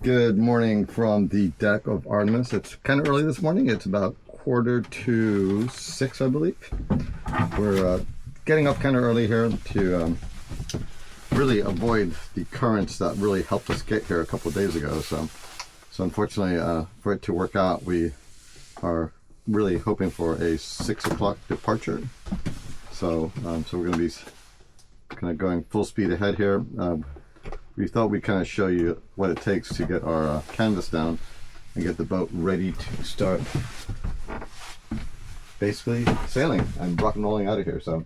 Good morning from the deck of Artemis. It's kind of early this morning. It's about 5:45, I believe. We're getting up kind of early here to really avoid the currents that really helped us get here a couple of days ago. So unfortunately, for it to work out, we are really hoping for a 6 o'clock departure. So we're going to be kind of going full speed ahead here. We thought we'd kind of show you what it takes to get our canvas down and get the boat ready to start basically sailing and rock and rolling out of here. So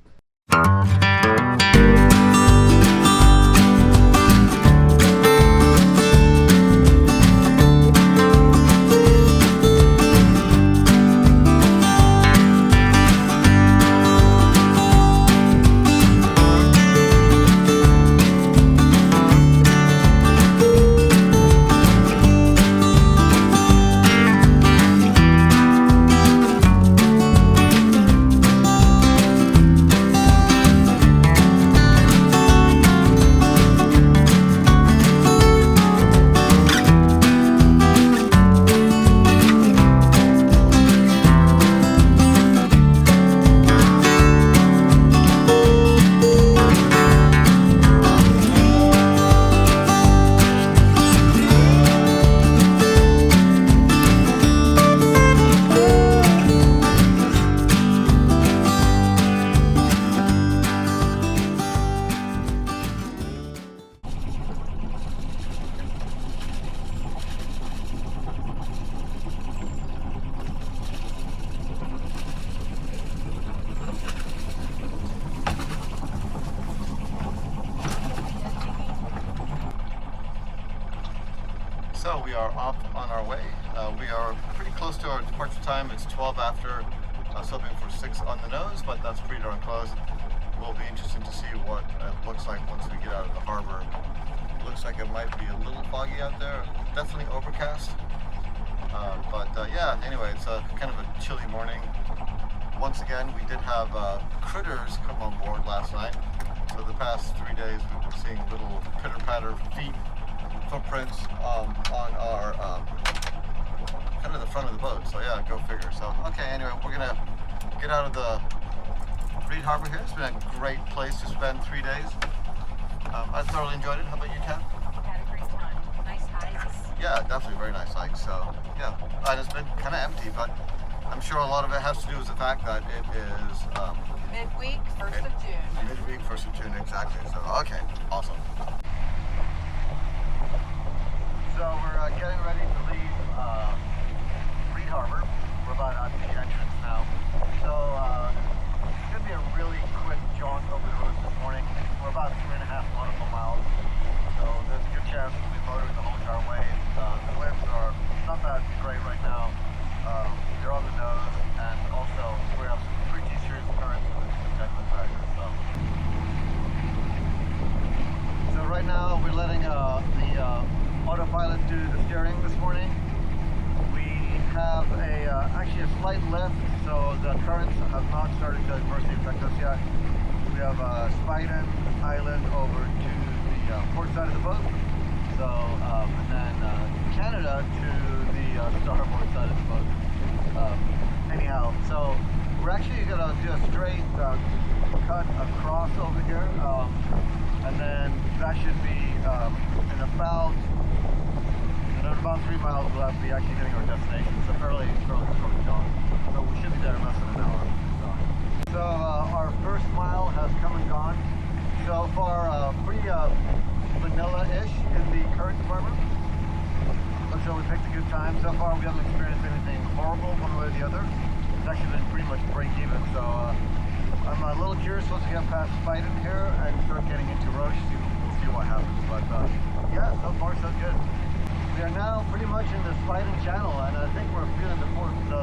we are off on our way. We are pretty close to our departure time. It's 12 after. I was hoping for 6 on the nose, but that's pretty darn close. It will be interesting to see what it looks like once we get out of the harbor. It looks like it might be a little foggy out there. Definitely overcast. Yeah, anyway, it's kind of a chilly morning. Once again, we did have critters come on board last night. So the past 3 days we were seeing little pitter-patter feet, footprints on our kind of the front of the boat. So yeah, go figure. So okay, anyway, we're gonna get out of the Reid Harbor here. It's been a great place to spend 3 days. I thoroughly enjoyed it. How about you, Kat? Had a great time. Nice hikes. Yeah, definitely very nice hikes. So yeah, and it's been kind of empty, but I'm sure a lot of it has to do with the fact that it is midweek, 1st of June. Midweek, 1st of June, exactly. So okay, awesome. So we're getting ready to leave Reid Harbor. We're about at the entrance now. So it's going to be a really quick jaunt over the roads this morning. We're about 3.5 nautical miles. So there's a good chance we'll be motoring the whole entire way. The winds are not that great right now. They're on the nose, and also we have some pretty serious currents with the technical factors. So right now we're letting the autopilot do the steering this morning. We have actually a slight lift, so the currents have not started to adversely affect us yet. We have Stuart Island over to the port side of the boat, so and then Canada to the starboard side of the boat. Anyhow, so we're actually going to do a straight cut across over here, and then that should be in about 3 miles we'll be actually hitting our destination. It's a fairly short jaunt, so we should be there in less than an hour. So our first mile has come and gone. So far, pretty vanilla-ish in the current department. Looks like we picked a good time. So far, we haven't experienced anything horrible one way or the other. It's actually been pretty much break even. So I'm a little curious once we get past Spiden here and start getting into Roche. We'll see what happens. But yeah, so far so good. We are now pretty much in the Spiden channel, and I think we're feeling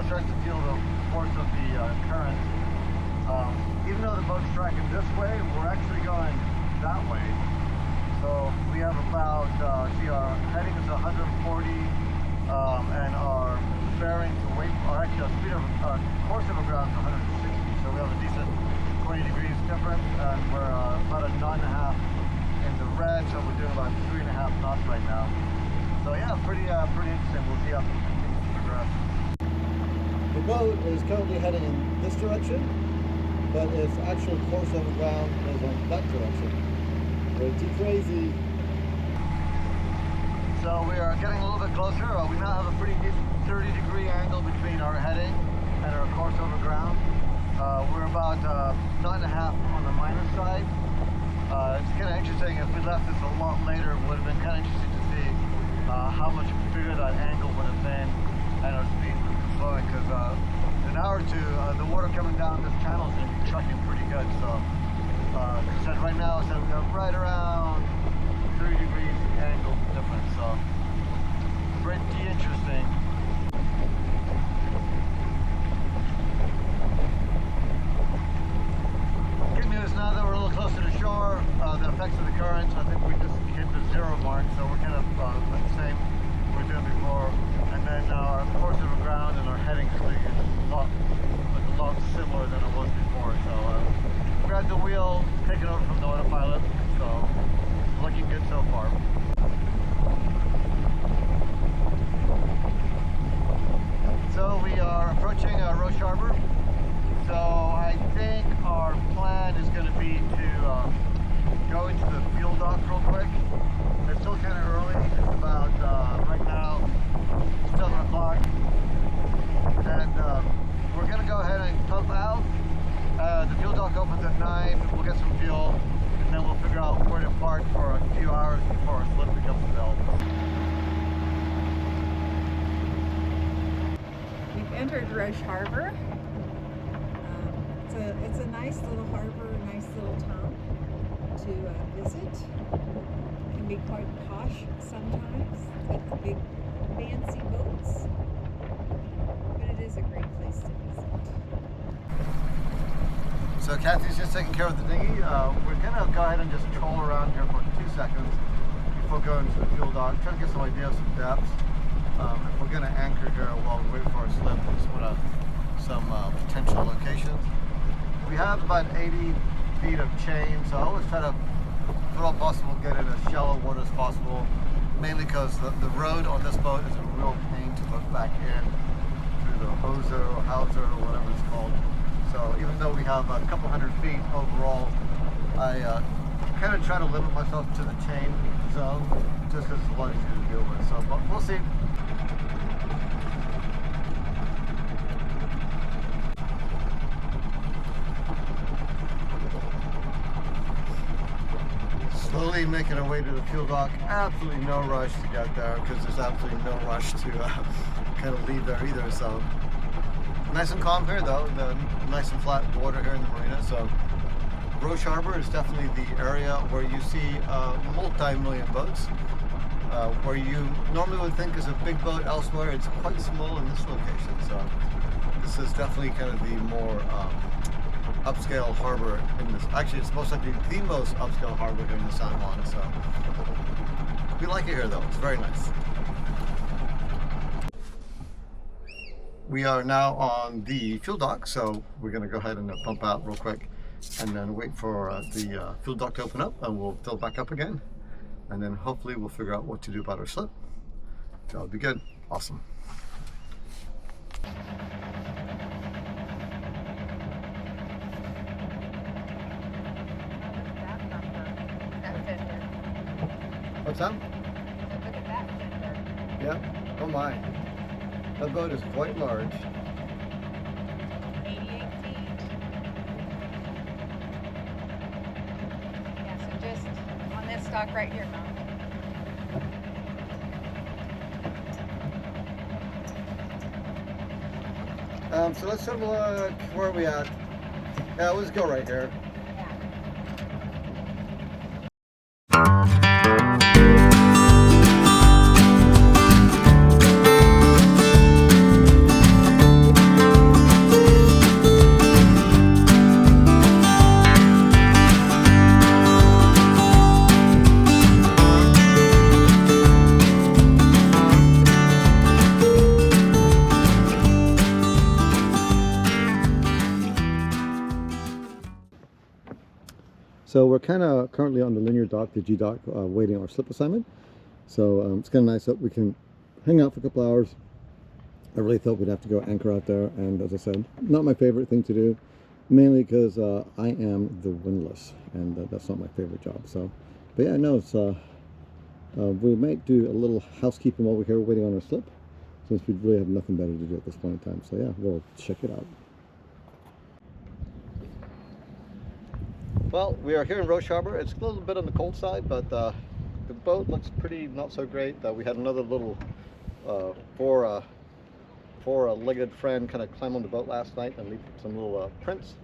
starting to feel the force of the current. Even though the boat's tracking this way, we're actually going that way. So we have about, our heading is 140, and our bearing to weight, or actually our speed of, course of ground is 160. So we have a decent 20 degrees difference, and we're about a knot and a half in the red, so we're doing about 3.5 knots right now. So yeah, pretty interesting. We'll see how things progress. The boat is currently heading in this direction, but its actual course over ground is on that direction. Pretty crazy. So we are getting a little bit closer. We now have a pretty decent 30-degree angle between our heading and our course over ground. We're about knot and a half on the minus side. It's kind of interesting. If we left this a lot later, it would have been kind of interesting to see how much bigger that angle would have been and our speed would have been slowing, because in an hour or two, the water coming down this channel is going to be trucking pretty good. So, like I said, right now, we have right around 30 degrees angle difference. So, pretty interesting. Good news now that we're a little closer to shore, the effects of the current, I think we just hit the 0 mark, so we're kind of like the same we were doing before. And then our course over ground and our heading is a lot similar than it was before. So we had the wheel taken over from the autopilot, so looking good so far. So we are approaching Roche Harbor. So I think our plan is going to be to go into the fuel dock real quick. It's still kind of early. It's about, right now, 7 o'clock. And we're going to go ahead and pump out. The fuel dock opens at 9. We'll get some fuel, and then we'll figure out where to park for a few hours before our slip becomes available. We've entered Roche Harbor. It's a nice little harbor, nice little town to visit. It can be quite posh sometimes with the big fancy boats, but it is a great place to visit. So Kathy's just taking care of the dinghy. We're going to go ahead and just troll around here for 2 seconds before going to the fuel dock, try to get some idea of some depths. If we're going to anchor here while we wait for our slip, we just want some potential locations. We have about 80 feet of chain, so I always try to, if at all possible, get in as shallow water as possible, mainly because the road on this boat is a real pain to look back in through the hawser or howser or whatever it's called. So even though we have a couple hundred feet overall, I kind of try to limit myself to the chain zone just because it's a lot easier to deal with. So, but we'll see. Slowly making our way to the fuel dock. Absolutely no rush to get there, because there's absolutely no rush to kind of leave there either. So nice and calm here though, the nice and flat water here in the marina. So Roche Harbor is definitely the area where you see multi-million boats. Where you normally would think is a big boat elsewhere, it's quite small in this location. So this is definitely kind of the more upscale harbor in this. Actually, it's most likely the most upscale harbor here in the San Juan. So we like it here though, it's very nice. We are now on the fuel dock, so we're going to go ahead and pump out real quick and then wait for the fuel dock to open up, and we'll fill back up again, and then hopefully we'll figure out what to do about our slip. That'll be good. Awesome. What's that? Look at that fender. Yeah. Oh my. That boat is quite large. 88 feet. Yeah, so just on this dock right here, Mom. So let's have a look. Where are we at? Yeah, let's go right here. So we're kind of currently on the linear dock, the G dock, waiting on our slip assignment. So it's kind of nice that we can hang out for a couple hours. I really thought we'd have to go anchor out there, and as I said, not my favorite thing to do, mainly because I am the windlass, and that's not my favorite job. So, but yeah, no, it's we might do a little housekeeping while we're here waiting on our slip, since we really have nothing better to do at this point in time. So yeah, we'll check it out. Well, we are here in Roche Harbor. It's a little bit on the cold side, but the boat looks pretty not so great. We had another little four-legged friend kind of climb on the boat last night and leave some little prints.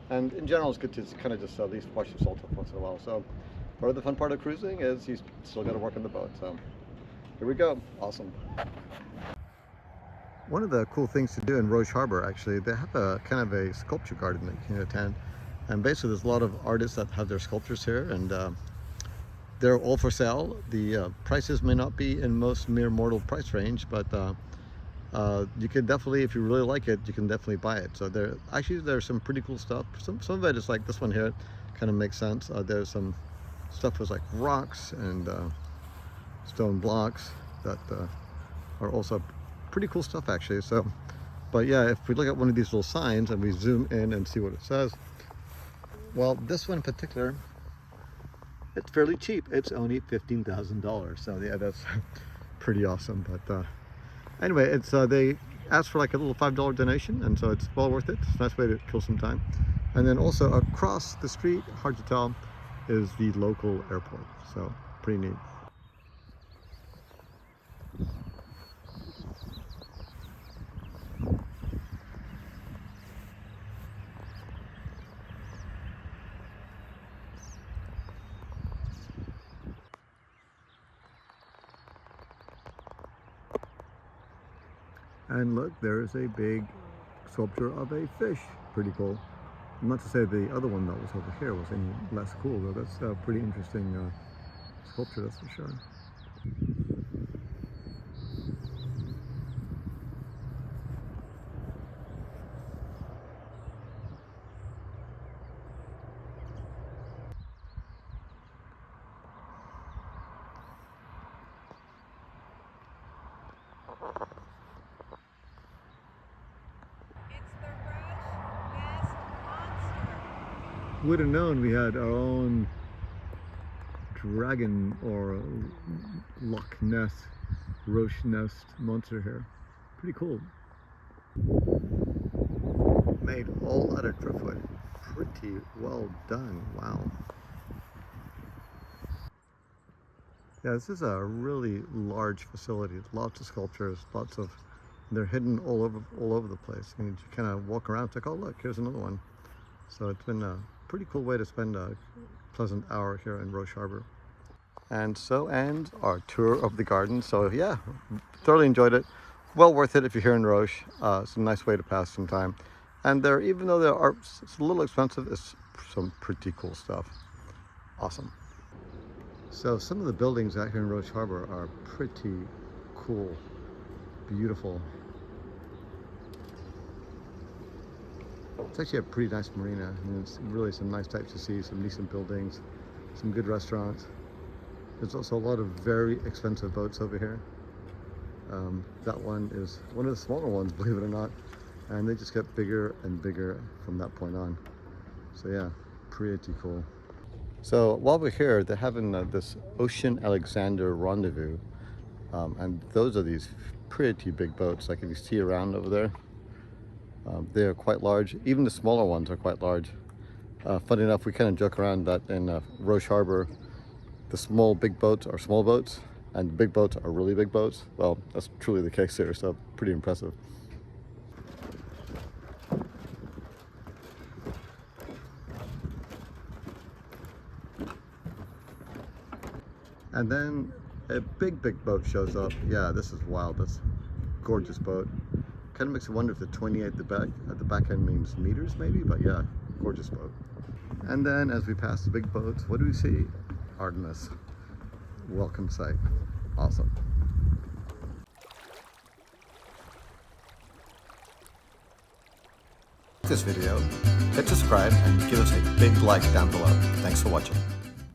And in general, it's good to kind of just at least wash your salt off once in a while. So part of the fun part of cruising is you still got to work on the boat. So here we go. Awesome. One of the cool things to do in Roche Harbor, actually, they have a kind of a sculpture garden that you can attend. And basically, there's a lot of artists that have their sculptures here, and they're all for sale. The prices may not be in most mere mortal price range, but you can definitely, if you really like it, you can definitely buy it. So there's some pretty cool stuff. Some of it is like this one here, kind of makes sense. There's some stuff with like rocks and stone blocks that are also pretty cool stuff actually. So, but yeah, if we look at one of these little signs and we zoom in and see what it says, well, this one in particular, it's fairly cheap. It's only $15,000. So yeah, that's pretty awesome. But anyway, it's they asked for like a little $5 donation, and so it's well worth it. It's a nice way to kill some time. And then also across the street, hard to tell, is the local airport. So pretty neat. And look, there's a big sculpture of a fish. Pretty cool. Not to say the other one that was over here was any less cool, though. That's a pretty interesting sculpture, that's for sure. Would have known we had our own dragon or Loch Ness, Roche Nest monster here. Pretty cool. Made all out of driftwood. Pretty well done. Wow. Yeah, this is a really large facility. Lots of sculptures, they're hidden all over the place. And you kind of walk around, it's like, oh look, here's another one. So it's been a pretty cool way to spend a pleasant hour here in Roche Harbor. And so ends our tour of the garden. So yeah, thoroughly enjoyed it. Well worth it if you're here in Roche. It's a nice way to pass some time. And even though it's a little expensive, it's some pretty cool stuff. Awesome. So some of the buildings out here in Roche Harbor are pretty cool, beautiful. It's actually a pretty nice marina, and it's really some nice types to see, some decent buildings, some good restaurants. There's also a lot of very expensive boats over here. That one is one of the smaller ones, believe it or not, and they just get bigger and bigger from that point on. So yeah, pretty cool. So while we're here, they're having this Ocean Alexander rendezvous, and those are these pretty big boats. Like if you see around over there, they are quite large. Even the smaller ones are quite large. Funny enough, we kind of joke around that in Roche Harbor, the big boats are small boats, and the big boats are really big boats. Well, that's truly the case here, so pretty impressive. And then a big boat shows up. Yeah, this is wild. That's a gorgeous boat. Kind of makes you wonder if the 28 at the back end means meters maybe, but yeah, gorgeous boat. And then as we pass the big boats, what do we see? Artemis. Welcome sight. Awesome. This video, hit subscribe and give us a big like down below. Thanks for watching.